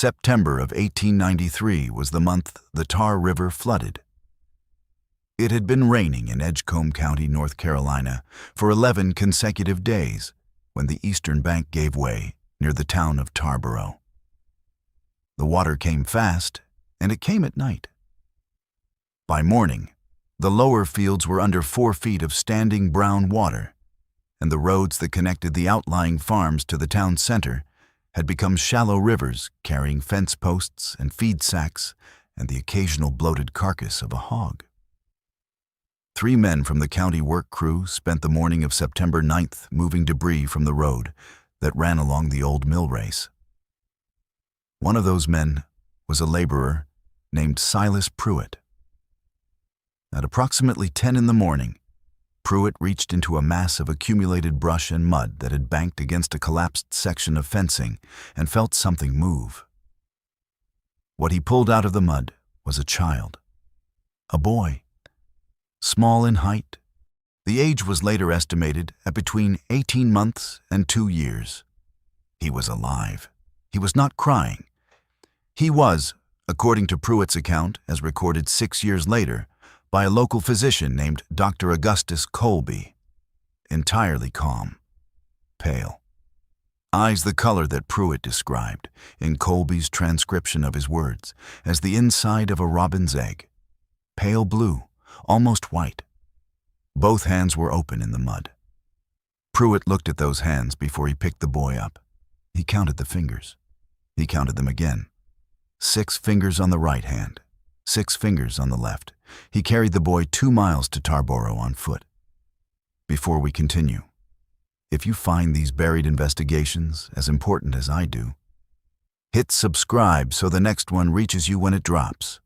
September of 1893 was the month the Tar River flooded. It had been raining in Edgecombe County, North Carolina, for 11 consecutive days when the eastern bank gave way near the town of Tarboro. The water came fast, and it came at night. By morning, the lower fields were under 4 feet of standing brown water, and the roads that connected the outlying farms to the town center had become shallow rivers carrying fence posts and feed sacks and the occasional bloated carcass of a hog. 3 men from the county work crew spent the morning of September 9th moving debris from the road that ran along the old mill race. One of those men was a laborer named Silas Pruitt. At approximately 10 in the morning, Pruitt reached into a mass of accumulated brush and mud that had banked against a collapsed section of fencing and felt something move. What he pulled out of the mud was a child, a boy, small in height. The age was later estimated at between 18 months and 2 years. He was alive. He was not crying. He was, according to Pruitt's account, as recorded 6 years later, by a local physician named Dr. Augustus Colby, entirely calm, pale. Eyes the color that Pruitt described, in Colby's transcription of his words, as the inside of a robin's egg, pale blue, almost white. Both hands were open in the mud. Pruitt looked at those hands before he picked the boy up. He counted the fingers. He counted them again. 6 fingers on the right hand, 6 fingers on the left. He carried the boy 2 miles to Tarboro on foot. Before we continue, if you find these buried investigations as important as I do, hit subscribe so the next one reaches you when it drops.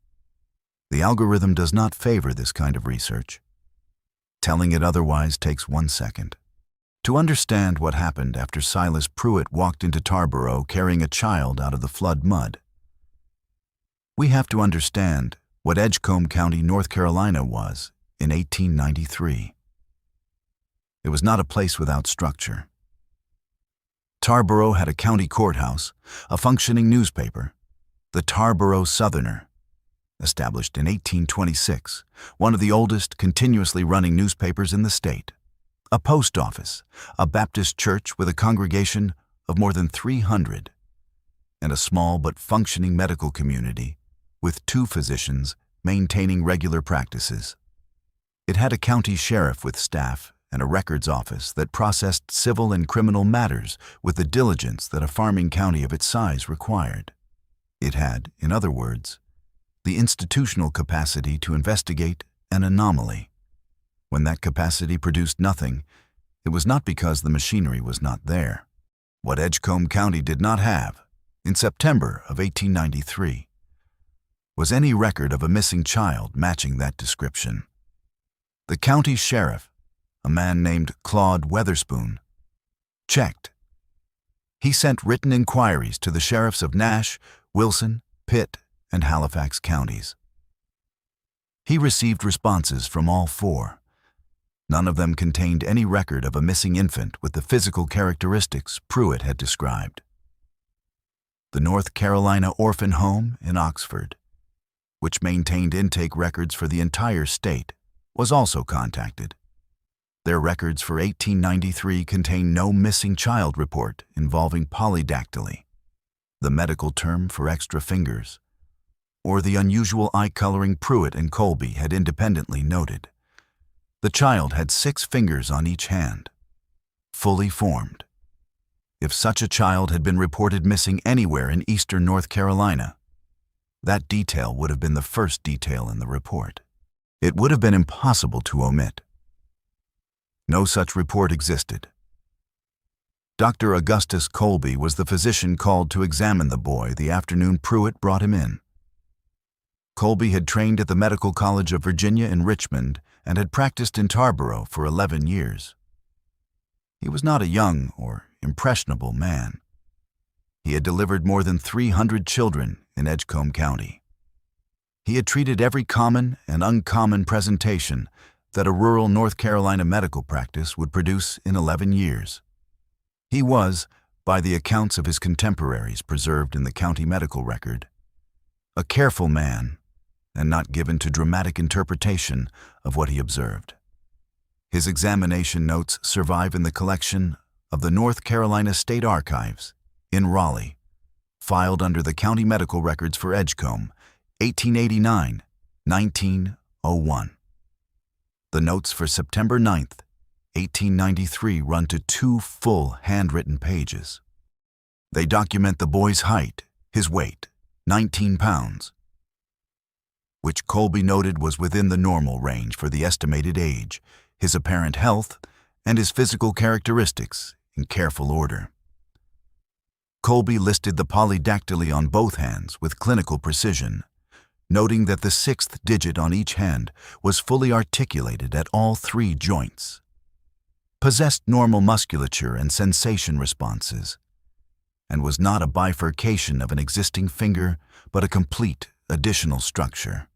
The algorithm does not favor this kind of research. Telling it otherwise takes 1 second. To understand what happened after Silas Pruitt walked into Tarboro carrying a child out of the flood mud, we have to understand what Edgecombe County, North Carolina was in 1893. It was not a place without structure. Tarboro had a county courthouse, a functioning newspaper, the Tarboro Southerner, established in 1826, one of the oldest continuously running newspapers in the state, a post office, a Baptist church with a congregation of more than 300, and a small but functioning medical community with 2 physicians maintaining regular practices. It had a county sheriff with staff and a records office that processed civil and criminal matters with the diligence that a farming county of its size required. It had, in other words, the institutional capacity to investigate an anomaly. When that capacity produced nothing, it was not because the machinery was not there. What Edgecombe County did not have, in September of 1893, was any record of a missing child matching that description. The county sheriff, a man named Claude Weatherspoon, checked. He sent written inquiries to the sheriffs of Nash, Wilson, Pitt, and Halifax counties. He received responses from all 4. None of them contained any record of a missing infant with the physical characteristics Pruitt had described. The North Carolina Orphan Home in Oxford, which maintained intake records for the entire state, was also contacted. Their records for 1893 contain no missing child report involving polydactyly, the medical term for extra fingers, or the unusual eye coloring Pruitt and Colby had independently noted. The child had 6 fingers on each hand, fully formed. If such a child had been reported missing anywhere in eastern North Carolina, that detail would have been the first detail in the report. It would have been impossible to omit. No such report existed. Dr. Augustus Colby was the physician called to examine the boy the afternoon Pruitt brought him in. Colby had trained at the Medical College of Virginia in Richmond and had practiced in Tarboro for 11 years. He was not a young or impressionable man. He had delivered more than 300 children in Edgecombe County. He had treated every common and uncommon presentation that a rural North Carolina medical practice would produce in 11 years. He was, by the accounts of his contemporaries preserved in the county medical record. A careful man, and not given to dramatic interpretation of what he observed. His examination notes survive in the collection of the North Carolina State Archives in Raleigh, filed under the County Medical Records for Edgecombe, 1889-1901. The notes for September 9th, 1893 run to 2 full handwritten pages. They document the boy's height, his weight, 19 pounds, which Colby noted was within the normal range for the estimated age, his apparent health, and his physical characteristics in careful order. Colby listed the polydactyly on both hands with clinical precision, noting that the 6th digit on each hand was fully articulated at all 3 joints, possessed normal musculature and sensation responses, and was not a bifurcation of an existing finger, but a complete additional structure.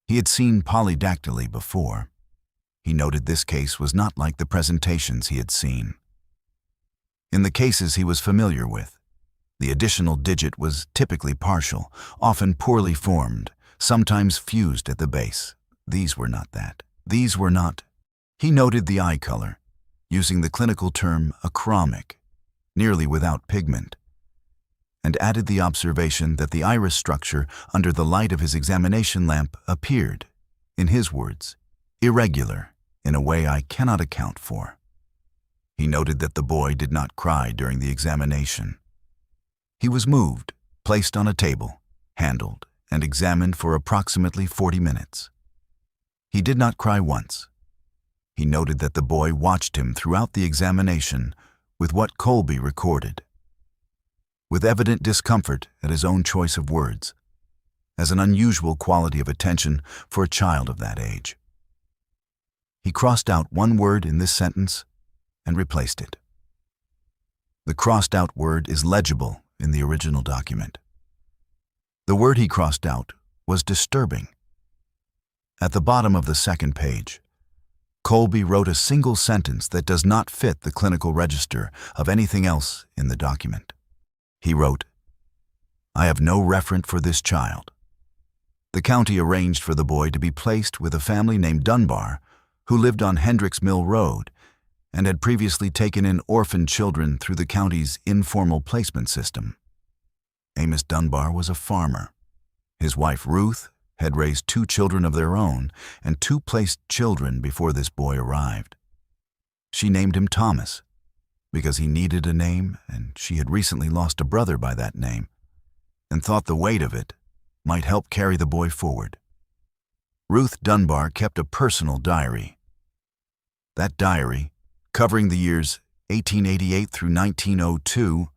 He had seen polydactyly before. He noted this case was not like the presentations he had seen. In the cases he was familiar with, the additional digit was typically partial, often poorly formed, sometimes fused at the base. These were not that. These were not. He noted the eye color, using the clinical term achromic, nearly without pigment, and added the observation that the iris structure under the light of his examination lamp appeared, in his words, irregular in a way I cannot account for. He noted that the boy did not cry during the examination. He was moved, placed on a table, handled, and examined for approximately 40 minutes. He did not cry once. He noted that the boy watched him throughout the examination with what Colby recorded, with evident discomfort at his own choice of words, as an unusual quality of attention for a child of that age. He crossed out one word in this sentence and replaced it. The crossed-out word is legible in the original document. The word he crossed out was disturbing. At the bottom of the 2nd page, Colby wrote a single sentence that does not fit the clinical register of anything else in the document. He wrote, "I have no referent for this child." The county arranged for the boy to be placed with a family named Dunbar, who lived on Hendricks Mill Road and had previously taken in orphan children through the county's informal placement system. Amos Dunbar was a farmer. His wife Ruth had raised 2 children of their own and 2 placed children before this boy arrived. She named him Thomas because he needed a name, and she had recently lost a brother by that name and thought the weight of it might help carry the boy forward. Ruth Dunbar kept a personal diary. That diary, covering the years 1888 through 1902,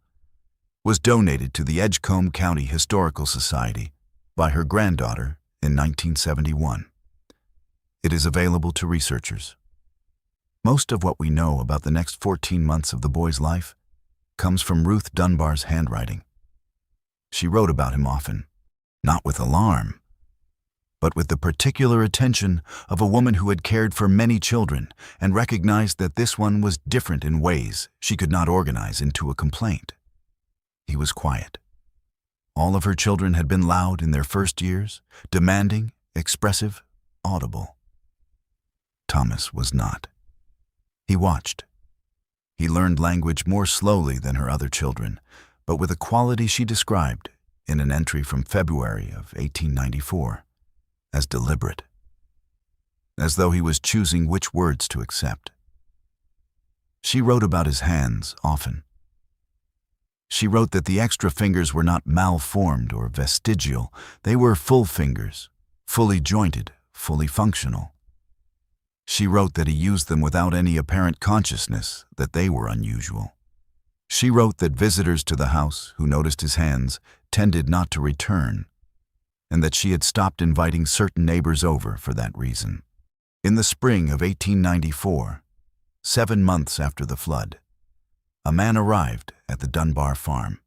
was donated to the Edgecombe County Historical Society by her granddaughter in 1971. It is available to researchers. Most of what we know about the next 14 months of the boy's life comes from Ruth Dunbar's handwriting. She wrote about him often, not with alarm, but with the particular attention of a woman who had cared for many children and recognized that this one was different in ways she could not organize into a complaint. He was quiet. All of her children had been loud in their first years, demanding, expressive, audible. Thomas was not. He watched. He learned language more slowly than her other children, but with a quality she described in an entry from February of 1894 as deliberate, as though he was choosing which words to accept. She wrote about his hands often. She wrote that the extra fingers were not malformed or vestigial. They were full fingers, fully jointed, fully functional. She wrote that he used them without any apparent consciousness that they were unusual. She wrote that visitors to the house who noticed his hands tended not to return, and that she had stopped inviting certain neighbors over for that reason. In the spring of 1894, 7 months after the flood, a man arrived at the Dunbar farm.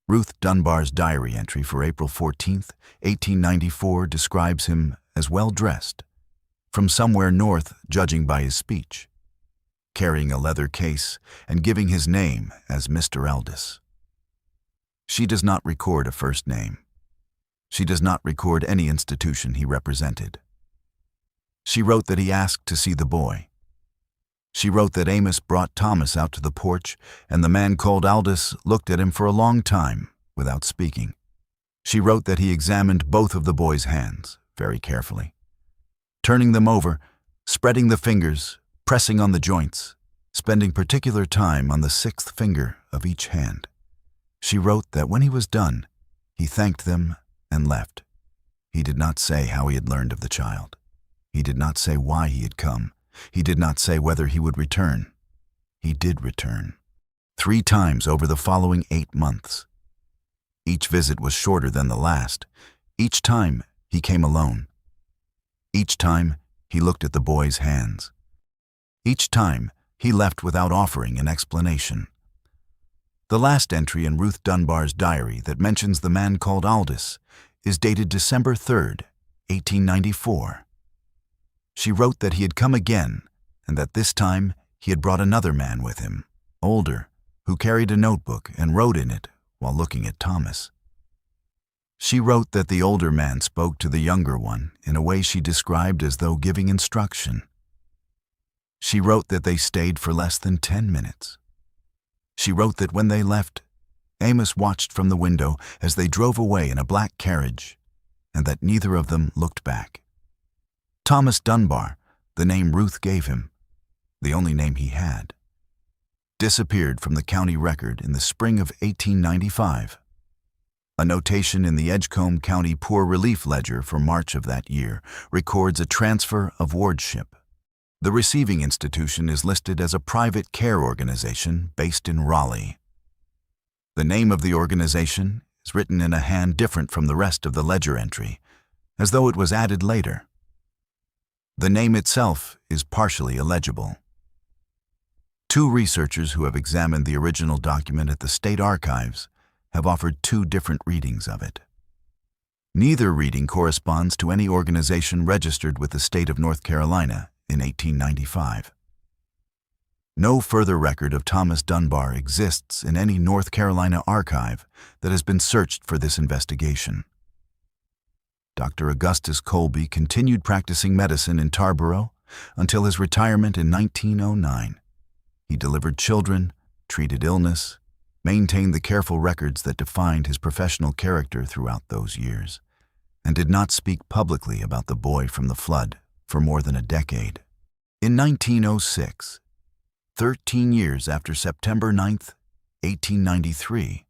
Ruth Dunbar's diary entry for April 14, 1894 describes him as well-dressed, from somewhere north judging by his speech. carrying a leather case and giving his name as Mr. Aldis. She does not record a first name. She does not record any institution he represented. She wrote that he asked to see the boy. She wrote that Amos brought Thomas out to the porch, and the man called Aldis looked at him for a long time without speaking. She wrote that he examined both of the boy's hands very carefully, turning them over, spreading the fingers, pressing on the joints, spending particular time on the sixth finger of each hand. She wrote that when he was done, he thanked them and left. He did not say how he had learned of the child. He did not say why he had come. He did not say whether he would return. He did return 3 times over the following 8 months. Each visit was shorter than the last. Each time he came alone. Each time he looked at the boy's hands. Each time he left without offering an explanation. The last entry in Ruth Dunbar's diary that mentions the man called Aldis is dated December 3rd, 1894. She wrote that he had come again, and that this time he had brought another man with him, older, who carried a notebook and wrote in it while looking at Thomas. She wrote that the older man spoke to the younger one in a way she described as though giving instruction. She wrote that they stayed for less than 10 minutes. She wrote that when they left, Amos watched from the window as they drove away in a black carriage, and that neither of them looked back. Thomas Dunbar, the name Ruth gave him, the only name he had, disappeared from the county record in the spring of 1895. A notation in the Edgecombe County Poor Relief Ledger for March of that year records a transfer of wardship. The receiving institution is listed as a private care organization based in Raleigh. The name of the organization is written in a hand different from the rest of the ledger entry, as though it was added later. The name itself is partially illegible. 2 researchers who have examined the original document at the State Archives have offered 2 different readings of it. Neither reading corresponds to any organization registered with the state of North Carolina in 1895. No further record of Thomas Dunbar exists in any North Carolina archive that has been searched for this investigation. Dr. Augustus Colby continued practicing medicine in Tarboro until his retirement in 1909. He delivered children, treated illness, maintained the careful records that defined his professional character throughout those years, and did not speak publicly about the boy from the flood for more than a decade. In 1906, 13 years after September 9th, 1893,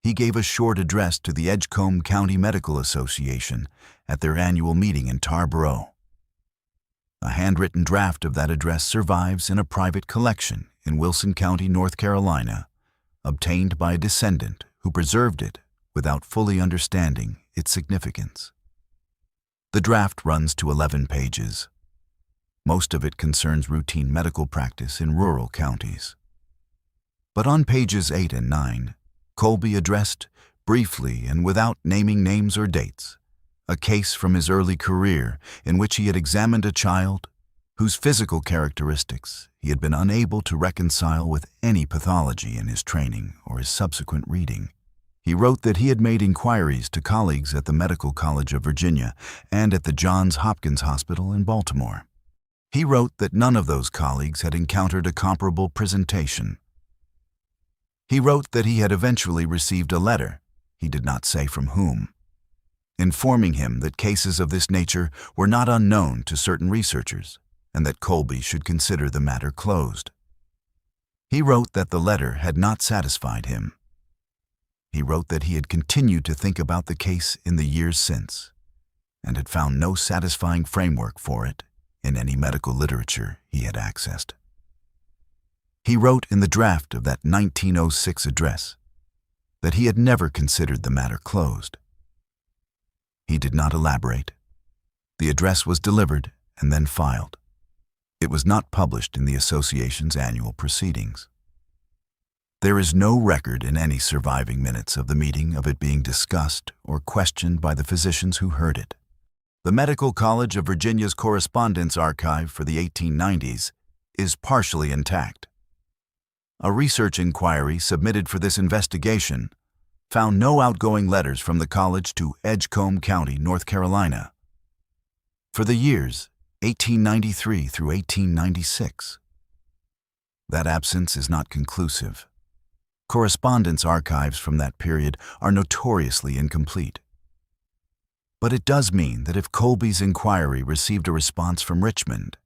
he gave a short address to the Edgecombe County Medical Association at their annual meeting in Tarboro. A handwritten draft of that address survives in a private collection in Wilson County, North Carolina, obtained by a descendant who preserved it without fully understanding its significance. The draft runs to 11 pages. Most of it concerns routine medical practice in rural counties. But on pages 8 and 9, Colby addressed, briefly and without naming names or dates, a case from his early career in which he had examined a child whose physical characteristics he had been unable to reconcile with any pathology in his training or his subsequent reading. He wrote that he had made inquiries to colleagues at the Medical College of Virginia and at the Johns Hopkins Hospital in Baltimore. He wrote that none of those colleagues had encountered a comparable presentation. He wrote that he had eventually received a letter, he did not say from whom, informing him that cases of this nature were not unknown to certain researchers and that Colby should consider the matter closed. He wrote that the letter had not satisfied him. He wrote that he had continued to think about the case in the years since and had found no satisfying framework for it in any medical literature he had accessed. He wrote in the draft of that 1906 address that he had never considered the matter closed. He did not elaborate. The address was delivered and then filed. It was not published in the association's annual proceedings. There is no record in any surviving minutes of the meeting of it being discussed or questioned by the physicians who heard it. The Medical College of Virginia's Correspondence Archive for the 1890s is partially intact. A research inquiry submitted for this investigation found no outgoing letters from the college to Edgecombe County, North Carolina, for the years 1893 through 1896. That absence is not conclusive. Correspondence archives from that period are notoriously incomplete. But it does mean that if Colby's inquiry received a response from Richmond,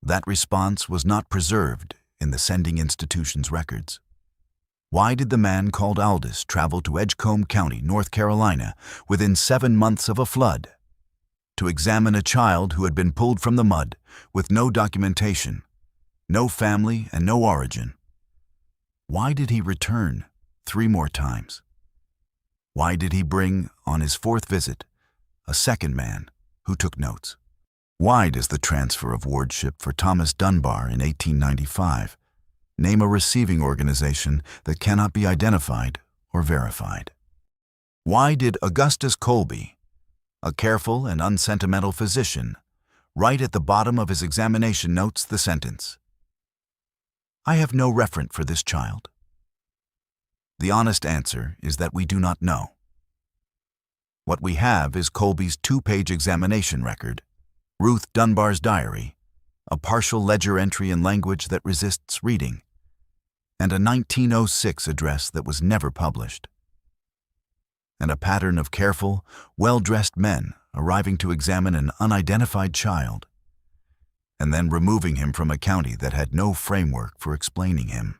that response was not preserved in the sending institution's records. Why did the man called Aldous travel to Edgecombe County, North Carolina, within 7 months of a flood, to examine a child who had been pulled from the mud with no documentation, no family, and no origin? Why did he return 3 more times? Why did he bring, on his 4th visit, a second man who took notes? Why does the transfer of wardship for Thomas Dunbar in 1895 name a receiving organization that cannot be identified or verified? Why did Augustus Colby, a careful and unsentimental physician, write at the bottom of his examination notes the sentence, "I have no referent for this child"? The honest answer is that we do not know. What we have is Colby's 2-page examination record, Ruth Dunbar's diary, a partial ledger entry in language that resists reading, and a 1906 address that was never published. And a pattern of careful, well-dressed men arriving to examine an unidentified child, and then removing him from a county that had no framework for explaining him.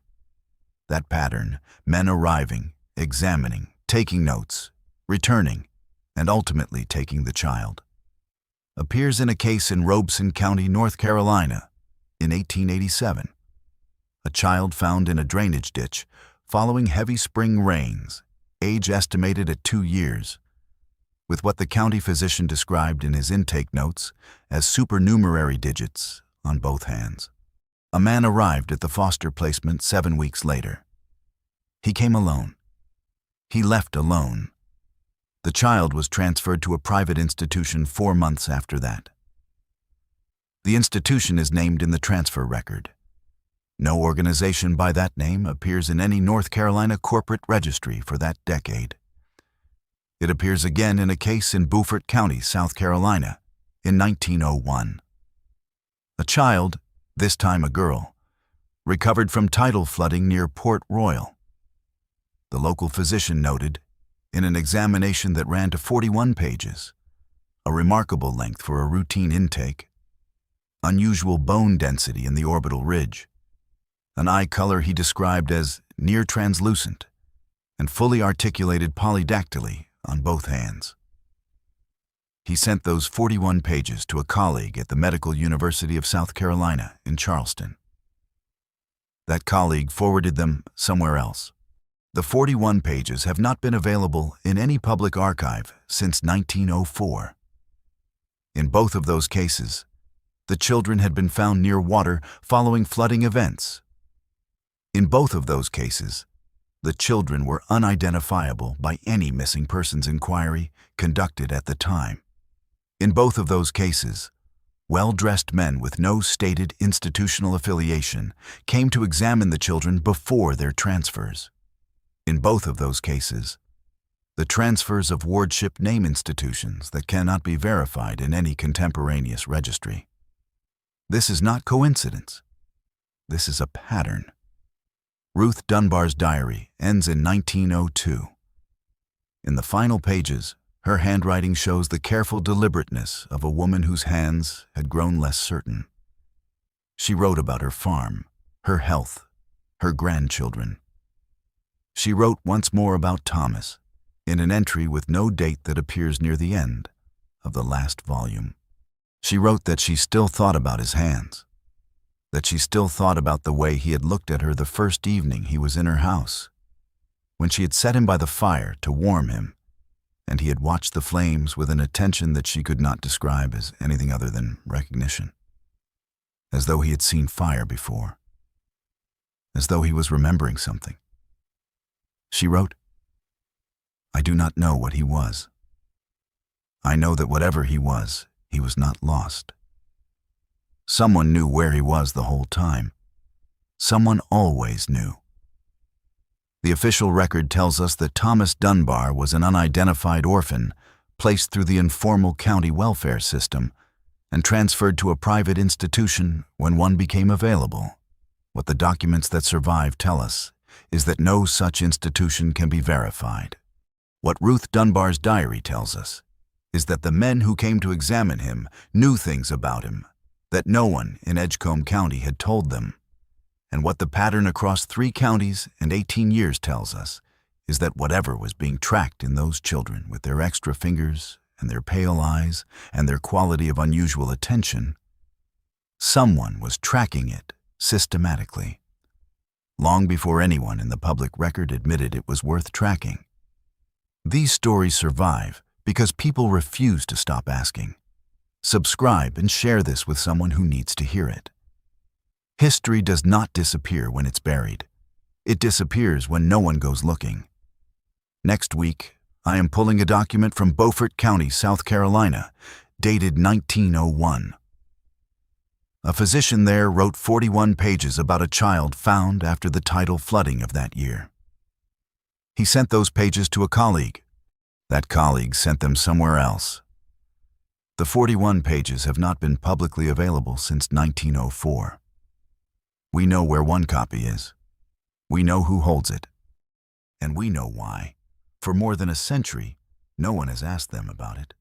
That pattern, men arriving, examining, taking notes, returning, and ultimately taking the child, appears in a case in Robeson County, North Carolina, in 1887. A child found in a drainage ditch following heavy spring rains, age estimated at 2 years, with what the county physician described in his intake notes as supernumerary digits on both hands. A man arrived at the foster placement 7 weeks later. He came alone. He left alone. The child was transferred to a private institution 4 months after that. The institution is named in the transfer record. No organization by that name appears in any North Carolina corporate registry for that decade. It appears again in a case in Beaufort County, South Carolina, in 1901. A child, this time a girl, recovered from tidal flooding near Port Royal. The local physician noted, in an examination that ran to 41 pages, a remarkable length for a routine intake, unusual bone density in the orbital ridge, an eye color he described as near translucent, and fully articulated polydactyly on both hands. He sent those 41 pages to a colleague at the Medical University of South Carolina in Charleston. That colleague forwarded them somewhere else. The 41 pages have not been available in any public archive since 1904. In both of those cases, the children had been found near water following flooding events. In both of those cases, the children were unidentifiable by any missing persons inquiry conducted at the time. In both of those cases, well-dressed men with no stated institutional affiliation came to examine the children before their transfers. In both of those cases, the transfers of wardship name institutions that cannot be verified in any contemporaneous registry. This is not coincidence. This is a pattern. Ruth Dunbar's diary ends in 1902. In the final pages, her handwriting shows the careful deliberateness of a woman whose hands had grown less certain. She wrote about her farm, her health, her grandchildren. She wrote once more about Thomas in an entry with no date that appears near the end of the last volume. She wrote that she still thought about his hands, that she still thought about the way he had looked at her the first evening he was in her house, when she had set him by the fire to warm him, and he had watched the flames with an attention that she could not describe as anything other than recognition, as though he had seen fire before, as though he was remembering something. She wrote, "I do not know what he was. I know that whatever he was not lost. Someone knew where he was the whole time. Someone always knew. The official record tells us that Thomas Dunbar was an unidentified orphan placed through the informal county welfare system and transferred to a private institution when one became available. What the documents that survive tell us is that no such institution can be verified. What Ruth Dunbar's diary tells us is that the men who came to examine him knew things about him that no one in Edgecombe County had told them. And what the pattern across 3 counties and 18 years tells us is that whatever was being tracked in those children with their extra fingers and their pale eyes and their quality of unusual attention, someone was tracking it systematically, long before anyone in the public record admitted it was worth tracking. These stories survive because people refuse to stop asking. Subscribe and share this with someone who needs to hear it. History does not disappear when it's buried. It disappears when no one goes looking. Next week, I am pulling a document from Beaufort County, South Carolina, dated 1901. A physician there wrote 41 pages about a child found after the tidal flooding of that year. He sent those pages to a colleague. That colleague sent them somewhere else. The 41 pages have not been publicly available since 1904. We know where one copy is. We know who holds it. And we know why. For more than a century, no one has asked them about it.